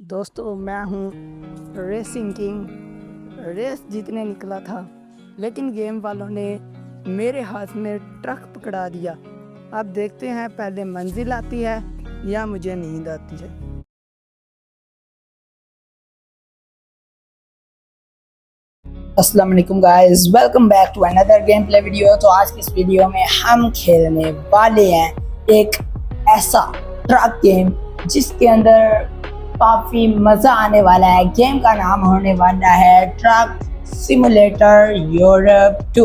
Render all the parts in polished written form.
दोस्तों मैं हूँ रेसिंग किंग। रेस जीतने निकला था लेकिन गेम वालों ने मेरे हाथ में ट्रक पकड़ा दिया। अब देखते हैं पहले मंजिल आती है या मुझे नींद आती है। अस्सलाम वालेकुम guys, welcome back to another game play video. तो आज की इस वीडियो में हम खेलने वाले हैं एक ऐसा ट्रक गेम जिसके अंदर काफ़ी मज़ा आने वाला है। गेम का नाम होने वाला है ट्रक सिमुलेटर यूरोप 2।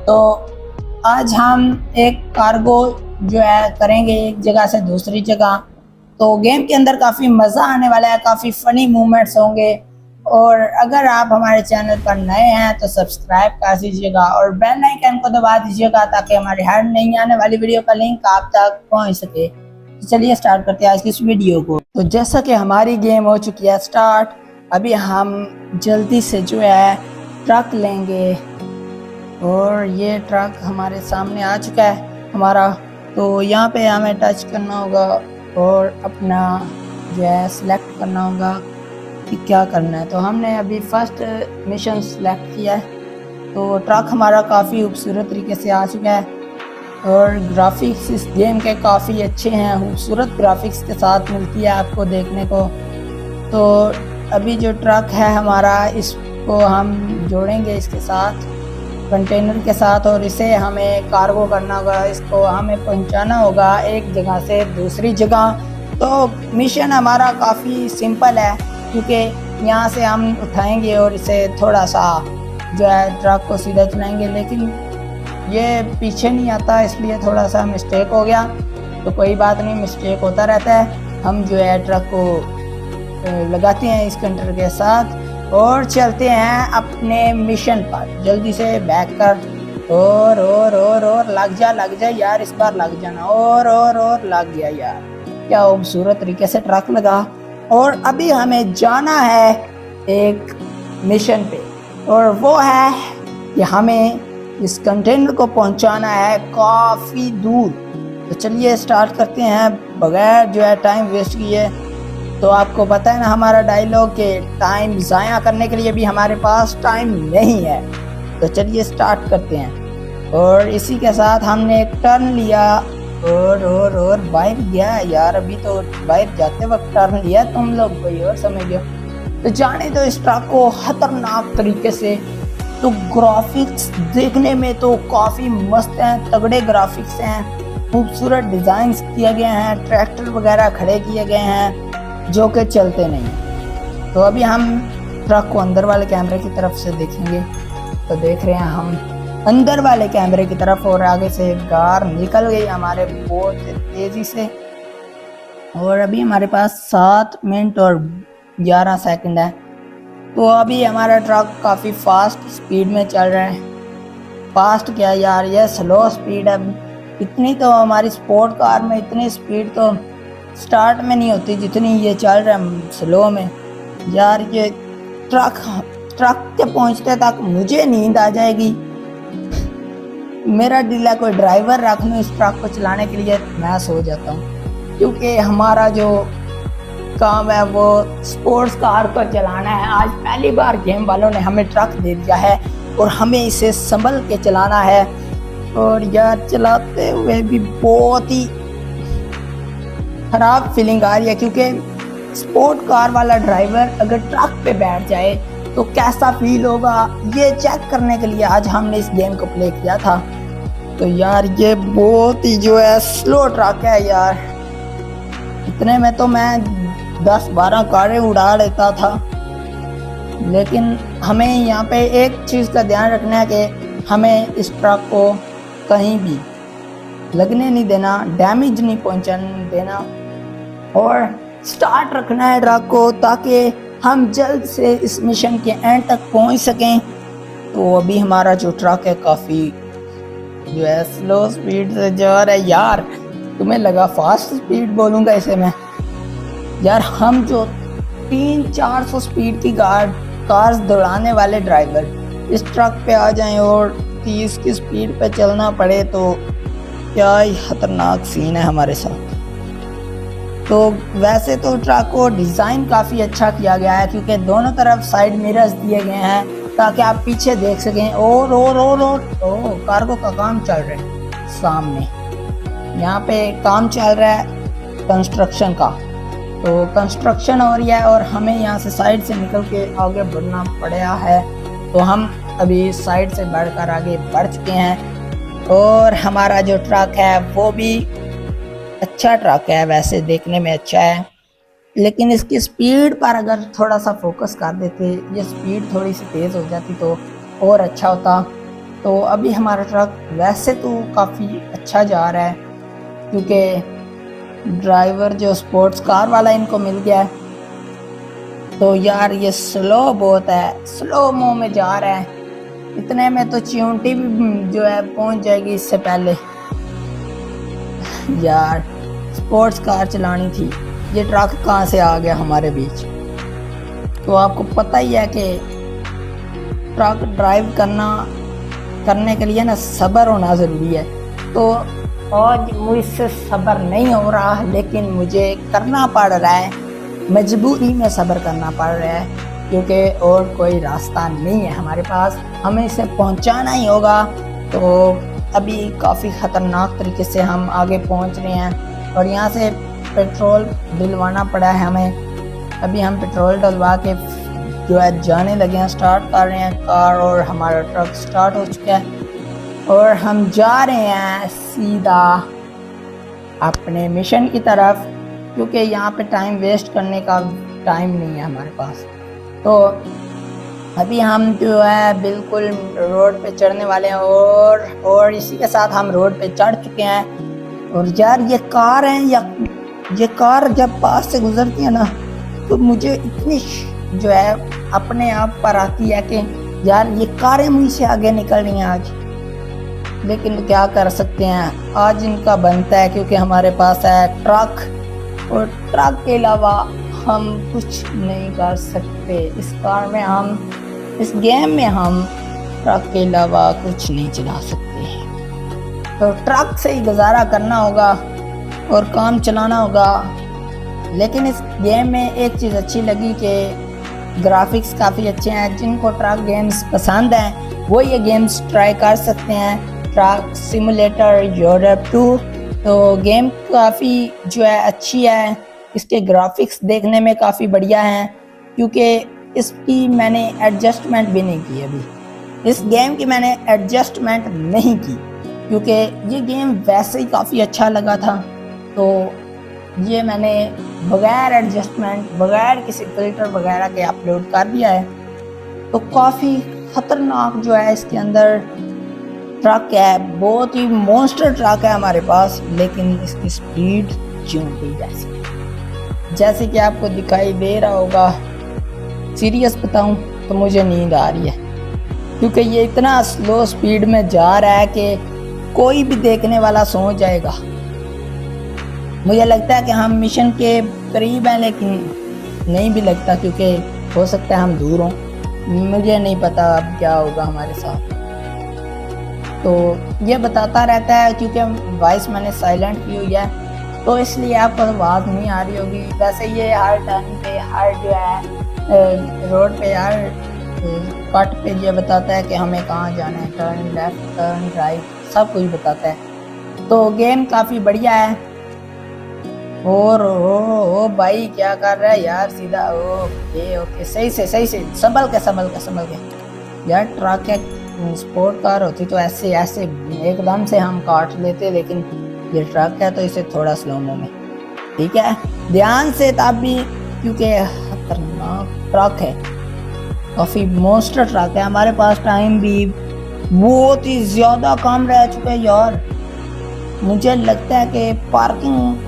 तो आज हम एक कार्गो जो है करेंगे एक जगह से दूसरी जगह। तो गेम के अंदर काफ़ी मज़ा आने वाला है, काफ़ी फ़नी मूवमेंट्स होंगे। और अगर आप हमारे चैनल पर नए हैं तो सब्सक्राइब कर दीजिएगा और बेल आइकन को दबा दीजिएगा ताकि हमारी हर नई आने वाली वीडियो का लिंक आप तक पहुंच सके। तो चलिए स्टार्ट करते हैं आज की इस वीडियो को। तो जैसा कि हमारी गेम हो चुकी है स्टार्ट, अभी हम जल्दी से जो है ट्रक लेंगे और ये ट्रक हमारे सामने आ चुका है हमारा। तो यहाँ पे हमें टच करना होगा और अपना जो है सिलेक्ट करना होगा कि क्या करना है। तो हमने अभी फर्स्ट मिशन सेलेक्ट किया है। तो ट्रक हमारा काफ़ी खूबसूरत तरीके से आ चुका है और ग्राफिक्स इस गेम के काफ़ी अच्छे हैं, खूबसूरत ग्राफिक्स के साथ मिलती है आपको देखने को। तो अभी जो ट्रक है हमारा, इसको हम जोड़ेंगे इसके साथ, कंटेनर के साथ, और इसे हमें कार्गो करना होगा। इसको हमें पहुंचाना होगा एक जगह से दूसरी जगह। तो मिशन हमारा काफ़ी सिंपल है क्योंकि यहाँ से हम उठाएंगे और इसे थोड़ा सा जो है ट्रक को सीधा चलाएंगे, लेकिन ये पीछे नहीं आता इसलिए थोड़ा सा मिस्टेक हो गया। तो कोई बात नहीं, मिस्टेक होता रहता है। हम जो है ट्रक को लगाते हैं इस कंटेनर के साथ और चलते हैं अपने मिशन पर। जल्दी से बैक कर और लग जा यार, इस बार लग जाना। और लग गया यार, क्या खूबसूरत तरीके से ट्रक लगा। और अभी हमें जाना है एक मिशन पे और वो है कि हमें इस कंटेनर को पहुंचाना है काफ़ी दूर। तो चलिए स्टार्ट करते हैं बगैर जो है टाइम वेस्ट किए। तो आपको पता है ना हमारा डायलॉग के टाइम ज़ाया करने के लिए भी हमारे पास टाइम नहीं है। तो चलिए स्टार्ट करते हैं। और इसी के साथ हमने एक टर्न लिया और बाहर गया यार। अभी तो बाहर जाते वक्त टर्न लिया, तुम लोग कोई और समझ गए। तो जाने दो इस ट्रक को खतरनाक तरीके से। तो ग्राफिक्स देखने में तो काफ़ी मस्त हैं, तगड़े ग्राफिक्स हैं, खूबसूरत डिज़ाइंस किए गए हैं, ट्रैक्टर वगैरह खड़े किए गए हैं जो कि चलते नहीं। तो अभी हम ट्रक को अंदर वाले कैमरे की तरफ से देखेंगे। तो देख रहे हैं हम अंदर वाले कैमरे की तरफ और आगे से कार निकल गई हमारे बहुत तेज़ी से। और अभी हमारे पास 7 मिनट और 11 सेकंड है। तो अभी हमारा ट्रक काफ़ी फास्ट स्पीड में चल रहा है। फास्ट क्या यार, यह स्लो स्पीड है। इतनी तो हमारी स्पोर्ट कार में इतनी स्पीड तो स्टार्ट में नहीं होती जितनी ये चल रहा है स्लो में। यार ये ट्रक के पहुंचते तक मुझे नींद आ जाएगी। मेरा दिल है कोई ड्राइवर रख लूँ इस ट्रक को चलाने के लिए, मैं सो जाता हूँ। क्योंकि हमारा जो काम है वो स्पोर्ट्स कार को चलाना है। आज पहली बार गेम वालों ने हमें ट्रक दे दिया है और हमें इसे संभल के चलाना है। और यार चलाते हुए भी बहुत ही खराब फीलिंग आ रही है क्योंकि स्पोर्ट कार वाला ड्राइवर अगर ट्रक पे बैठ जाए तो कैसा फील होगा, ये चेक करने के लिए आज हमने इस गेम को प्ले किया था। तो यार ये बहुत ही जो है स्लो ट्रक है यार। इतने में तो मैं 10-12 कारें उड़ा लेता था। लेकिन हमें यहाँ पे एक चीज़ का ध्यान रखना है कि हमें इस ट्रक को कहीं भी लगने नहीं देना, डैमेज नहीं पहुँचाने देना और स्टार्ट रखना है ट्रक को ताकि हम जल्द से इस मिशन के एंड तक पहुँच सकें। तो अभी हमारा जो ट्रक है काफ़ी जो है स्लो स्पीड से जा रहा है। यार तुम्हें लगा फास्ट स्पीड बोलूँगा इसे मैं? यार हम जो 300-400 स्पीड की कार्स दौड़ाने वाले ड्राइवर इस ट्रक पे आ जाएं और 30 की स्पीड पे चलना पड़े तो क्या ही खतरनाक सीन है हमारे साथ। तो वैसे तो ट्रक को डिज़ाइन काफ़ी अच्छा किया गया है, क्योंकि दोनों तरफ साइड मिरर्स दिए गए हैं ताकि आप पीछे देख सकें। और कार्गो का काम चल रहा है सामने, यहाँ पे काम चल रहा है कंस्ट्रक्शन का। तो कंस्ट्रक्शन हो रही है और हमें यहाँ से साइड से निकल के आगे बढ़ना पड़ा है। तो हम अभी साइड से बढ़कर आगे बढ़ चुके हैं और हमारा जो ट्रक है वो भी अच्छा ट्रक है, वैसे देखने में अच्छा है, लेकिन इसकी स्पीड पर अगर थोड़ा सा फोकस कर देते, ये स्पीड थोड़ी सी तेज़ हो जाती तो और अच्छा होता। तो अभी हमारा ट्रक वैसे तो काफ़ी अच्छा जा रहा है, क्योंकि ड्राइवर जो स्पोर्ट्स कार वाला इनको मिल गया है। तो यार ये स्लो बहुत है, स्लो मो में जा रहा है, इतने में तो चिंटी भी जो है पहुंच जाएगी इससे पहले। यार स्पोर्ट्स कार चलानी थी, ये ट्रक कहाँ से आ गया हमारे बीच। तो आपको पता ही है कि ट्रक ड्राइव करने के लिए ना सब्र होना ज़रूरी है। तो आज मुझसे सब्र नहीं हो रहा, लेकिन मुझे करना पड़ रहा है, मजबूरी में सब्र करना पड़ रहा है, क्योंकि और कोई रास्ता नहीं है हमारे पास, हमें इसे पहुंचाना ही होगा। तो अभी काफ़ी ख़तरनाक तरीके से हम आगे पहुंच रहे हैं और यहाँ से पेट्रोल डलवाना पड़ा है हमें। अभी हम पेट्रोल डलवा के जो है जाने लगे हैं, स्टार्ट कर रहे हैं कार और हमारा ट्रक स्टार्ट हो चुका है और हम जा रहे हैं सीधा अपने मिशन की तरफ, क्योंकि यहाँ पे टाइम वेस्ट करने का टाइम नहीं है हमारे पास। तो अभी हम जो है बिल्कुल रोड पे चढ़ने वाले हैं और इसी के साथ हम रोड पे चढ़ चुके हैं। और यार ये कार है, या ये कार जब पास से गुजरती है ना तो मुझे इतनी जो है अपने आप पर आती है कि यार ये कारें मुझसे आगे निकल रही हैं आज, लेकिन क्या कर सकते हैं, आज इनका बनता है, क्योंकि हमारे पास है ट्रक और ट्रक के अलावा हम कुछ नहीं कर सकते। इस कार में हम, इस गेम में हम ट्रक के अलावा कुछ नहीं चला सकते हैं। तो ट्रक से ही गुजारा करना होगा और काम चलाना होगा। लेकिन इस गेम में एक चीज़ अच्छी लगी कि ग्राफिक्स काफ़ी अच्छे हैं। जिनको ट्रक गेम्स पसंद हैं वो ये गेम्स ट्राई कर सकते हैं। ट्रक सिमुलेटर यूरोप 2, तो गेम काफ़ी जो है अच्छी है, इसके ग्राफिक्स देखने में काफ़ी बढ़िया हैं, क्योंकि इसकी मैंने एडजस्टमेंट भी नहीं की अभी। इस गेम की मैंने एडजस्टमेंट नहीं की, क्योंकि ये गेम वैसे ही काफ़ी अच्छा लगा था, तो ये मैंने बगैर एडजस्टमेंट, बगैर किसी फिल्टर वगैरह के अपलोड कर दिया है। तो काफ़ी ख़तरनाक जो है इसके अंदर ट्रक है, बहुत ही मॉन्स्टर ट्रक है हमारे पास, लेकिन इसकी स्पीड चींटी जैसी है, जैसे कि आपको दिखाई दे रहा होगा। सीरियस बताऊं तो मुझे नींद आ रही है, क्योंकि ये इतना स्लो स्पीड में जा रहा है कि कोई भी देखने वाला सो जाएगा। मुझे लगता है कि हम मिशन के करीब हैं, लेकिन नहीं भी लगता, क्योंकि हो सकता है हम दूर हों, मुझे नहीं पता अब क्या होगा हमारे साथ। तो ये बताता रहता है, क्योंकि वॉइस मैंने साइलेंट की हुई है, तो इसलिए आपको आवाज़ नहीं आ रही होगी। वैसे ये हर टर्न पे, हर जो है रोड पे, हर कट पे ये बताता है कि हमें कहाँ जाना है, टर्न लेफ्ट, टर्न राइट, सब कुछ बताता है। तो गेम काफ़ी बढ़िया है। और ओ भाई क्या कर रहा है यार, सीधा ओके सही से संभल के यार। ट्रक या स्पोर्ट कार होती तो ऐसे एकदम से हम काट लेते, लेकिन ये ट्रक है तो इसे थोड़ा स्लोमो में, ठीक है, ध्यान से, तब भी, क्योंकि खतरनाक ट्रक है, काफ़ी मॉन्स्टर ट्रक है। हमारे पास टाइम भी बहुत ही ज़्यादा कम रह चुका है यार। मुझे लगता है कि पार्किंग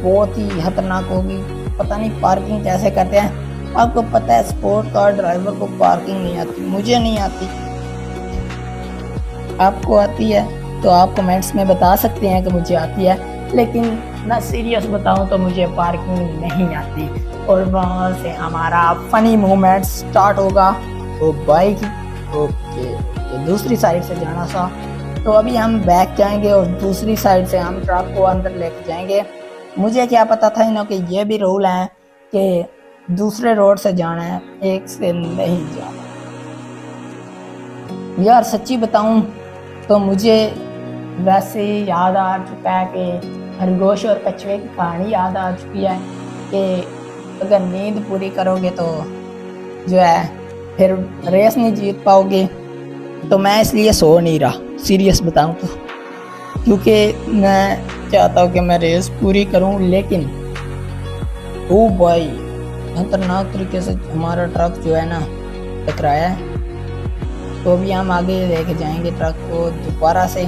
बहुत ही खतरनाक होगी, पता नहीं पार्किंग कैसे करते हैं। आपको पता है स्पोर्ट कार ड्राइवर को पार्किंग नहीं आती, मुझे नहीं आती, आपको आती है तो आप कमेंट्स में बता सकते हैं कि मुझे आती है, लेकिन मैं सीरियस बताऊं तो मुझे पार्किंग नहीं आती। और वहाँ से हमारा फनी मोमेंट स्टार्ट होगा। तो बाइक ओके दूसरी साइड से जाना था, तो अभी हम बैक जाएंगे और दूसरी साइड से हम ट्रक को अंदर लेके जाएंगे। मुझे क्या पता था इन्हों के ये भी रूल है कि दूसरे रोड से जाना है, एक से नहीं जाना। यार सच्ची बताऊं तो मुझे वैसे ही याद आ चुका है कि खरगोश और कछुए की कहानी याद आ चुकी है कि अगर नींद पूरी करोगे तो जो है फिर रेस नहीं जीत पाओगे। तो मैं इसलिए सो नहीं रहा, सीरियस बताऊं तो, क्योंकि मैं चाहता हूँ कि मैं रेस पूरी करूं। लेकिन ओ भाई खतरनाक तरीके से हमारा ट्रक जो है ना टकराया है। तो भी हम आगे लेके जाएंगे ट्रक को दोबारा से।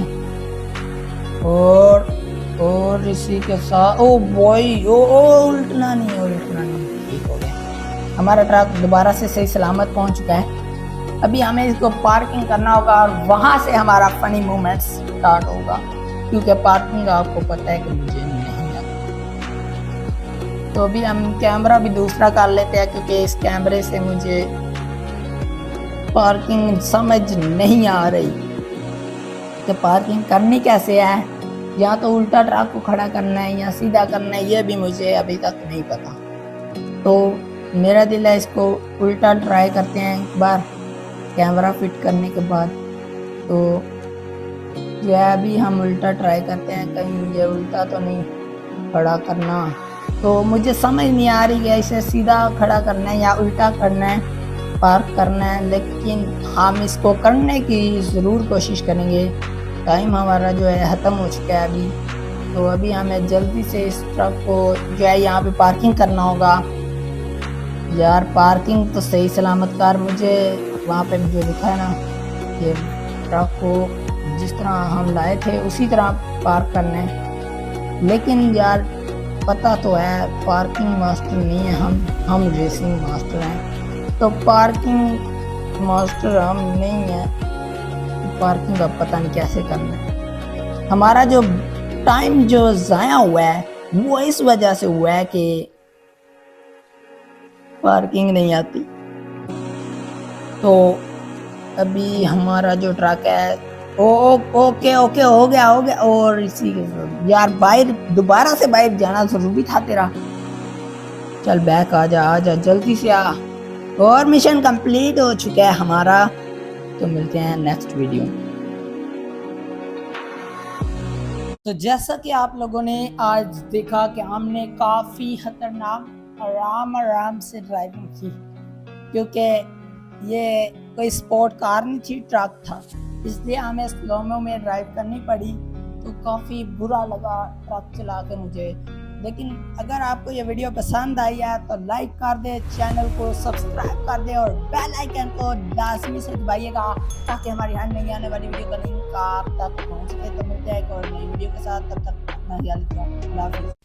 और इसी के साथ ओ भाई ओ उल्टना नहीं, ठीक हो गया। हमारा ट्रक दोबारा से सही सलामत पहुंच चुका है। अभी हमें इसको पार्किंग करना होगा और वहां से हमारा फनी मोमेंट्स स्टार्ट होगा, क्योंकि पार्किंग आपको पता है कि मुझे नहीं आता। तो अभी हम कैमरा भी दूसरा कर लेते हैं, क्योंकि इस कैमरे से मुझे पार्किंग समझ नहीं आ रही कि पार्किंग करनी कैसे है। या तो उल्टा ट्रक को खड़ा करना है या सीधा करना है, ये भी मुझे अभी तक नहीं पता। तो मेरा दिल है इसको उल्टा ट्राई करते हैं एक बार कैमरा फिट करने के बाद। तो जो है अभी हम उल्टा ट्राई करते हैं, कहीं मुझे उल्टा तो नहीं खड़ा करना। तो मुझे समझ नहीं आ रही है इसे सीधा खड़ा करना है या उल्टा करना है, पार्क करना है। लेकिन हम इसको करने की ज़रूर कोशिश करेंगे। टाइम हमारा जो है ख़त्म हो चुका है अभी। तो अभी हमें जल्दी से इस ट्रक को जो है यहाँ पे पार्किंग करना होगा। यार पार्किंग तो सही सलामत कार, मुझे वहाँ पे जो लिखा है ना कि ट्रक को जिस तरह हम लाए थे उसी तरह पार्क करना है। लेकिन यार पता तो है पार्किंग मास्टर नहीं है हम रेसिंग मास्टर हैं। तो पार्किंग मास्टर हम नहीं है, पार्किंग का पता नहीं कैसे करना है। हमारा जो टाइम जो ज़ाया हुआ है वो इस वजह से हुआ है कि पार्किंग नहीं आती। तो अभी हमारा जो ट्रक है ओके हो गया। और इसी के साथ यार बाहर दोबारा से बाहर जाना जरूरी था तेरा। चल बैक आ जा जल्दी से आ। और मिशन कंप्लीट हो चुका है हमारा। तो मिलते हैं नेक्स्ट वीडियो में। तो जैसा कि आप लोगों ने आज देखा कि हमने काफ़ी खतरनाक आराम से ड्राइविंग की, क्योंकि ये कोई स्पोर्ट कार नहीं थी, ट्रक था, इसलिए हमें स्लोमो में ड्राइव करनी पड़ी। तो काफ़ी बुरा लगा ट्रक चला के मुझे। लेकिन अगर आपको ये वीडियो पसंद आई है तो लाइक कर दे, चैनल को सब्सक्राइब कर दे और बेल आइकन को लाजमी से दबाइएगा, ताकि हमारी हर नई आने वाली वीडियो का लिंक आप तक पहुँच सके। तो मिलते हैं एक और नई वीडियो के साथ, तब तक अपना ख्याल रखिए।